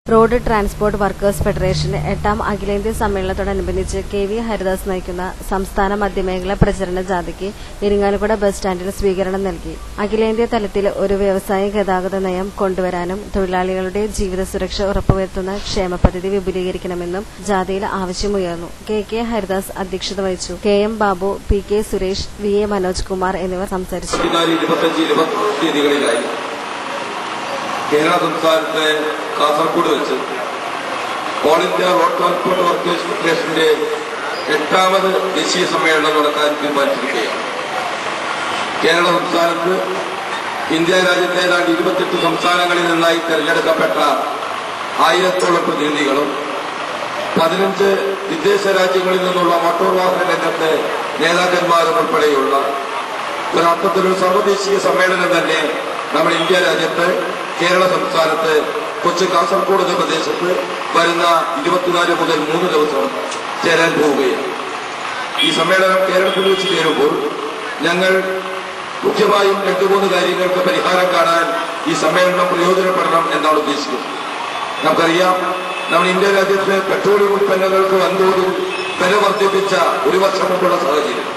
Road transport workers ഫെഡറേഷന്റെ 8ാം അഖിലേന്ത്യാ സമ്മേളനത്തോടനുബന്ധിച്ച് കെ.വി. ഹരിദാസ് നയിക്കുന്ന സംസ്ഥാന മധ്യമേഖലാ പ്രചരണ ജാഥയ്ക്ക് ഇരിങ്ങാലക്കുട ബസ് സ്റ്റാൻഡിൽ സ്വീകരണം നൽകി. അഖിലേന്ത്യാ തലത്തിൽ ഒരു വ്യവസായ ഗതാഗത നയം കൊണ്ടുവരാനും തൊഴിലാളികളുടെ ജീവിത സുരക്ഷ ഉറപ്പുവരുത്തുന്ന ക്ഷേമ പദ്ധതി വിപുലീകരിക്കണമെന്നും ജാഥയിൽ ആവശ്യമുയർന്നു. കെ. ഹരിദാസ് അധ്യക്ഷത വഹിച്ചു. കെ.എം. ബാബു, പി.കെ. സുരേഷ്, വി.എ. മനോജ് കുമാർ എന്നിവർ സംസാരിച്ചു. കേരള സംസ്ഥാനത്തെ കാസർഗോഡ് വെച്ച് all India road transport workers ഫെഡറേഷന്റെ 8ാമത് ദേശീയ സമ്മേളനം നടത്താൻ തീരുമാനിച്ചിരിക്കുകയാണ്. കേരള സംസ്ഥാനത്ത് ഇന്ത്യ രാജ്യത്തെ 28 സംസ്ഥാനങ്ങളിൽ നിന്നായി തെരഞ്ഞെടുക്കപ്പെട്ട 1000ഓളം പ്രതിനിധികളും 15 വിദേശ രാജ്യങ്ങളിൽ നിന്നുള്ള മോട്ടോർ വാഹന രംഗത്തെ നേതാക്കന്മാരും ഉൾപ്പെടെയുള്ള ഒരർത്ഥത്തിലൊരു സർവ്വദേശീയ സമ്മേളനം തന്നെ നമ്മുടെ ഇന്ത്യ രാജ്യത്ത് കേരള സംസ്ഥാനത്ത് കൊച്ചി കാസർഗോഡ് എന്ന പ്രദേശത്ത് വരുന്ന 24 മുതൽ 3 ദിവസം ചേരാൻ പോവുകയാണ്. ഈ സമ്മേളനം കേരളത്തിൽ വെച്ച് ചേരുമ്പോൾ ഞങ്ങൾ മുഖ്യമായും 2-3 കാര്യങ്ങൾക്ക് പരിഹാരം കാണാൻ ഈ സമ്മേളനം പ്രയോജനപ്പെടണം എന്നാണ് ഉദ്ദേശിക്കുന്നത്. നമുക്കറിയാം, നമ്മൾ ഇന്ത്യ രാജ്യത്ത് പെട്രോളിയം ഉൽപ്പന്നങ്ങൾക്ക് വൻതോതിൽ വില വർദ്ധിപ്പിച്ച ഒരു വർഷം മുമ്പുള്ള സാഹചര്യം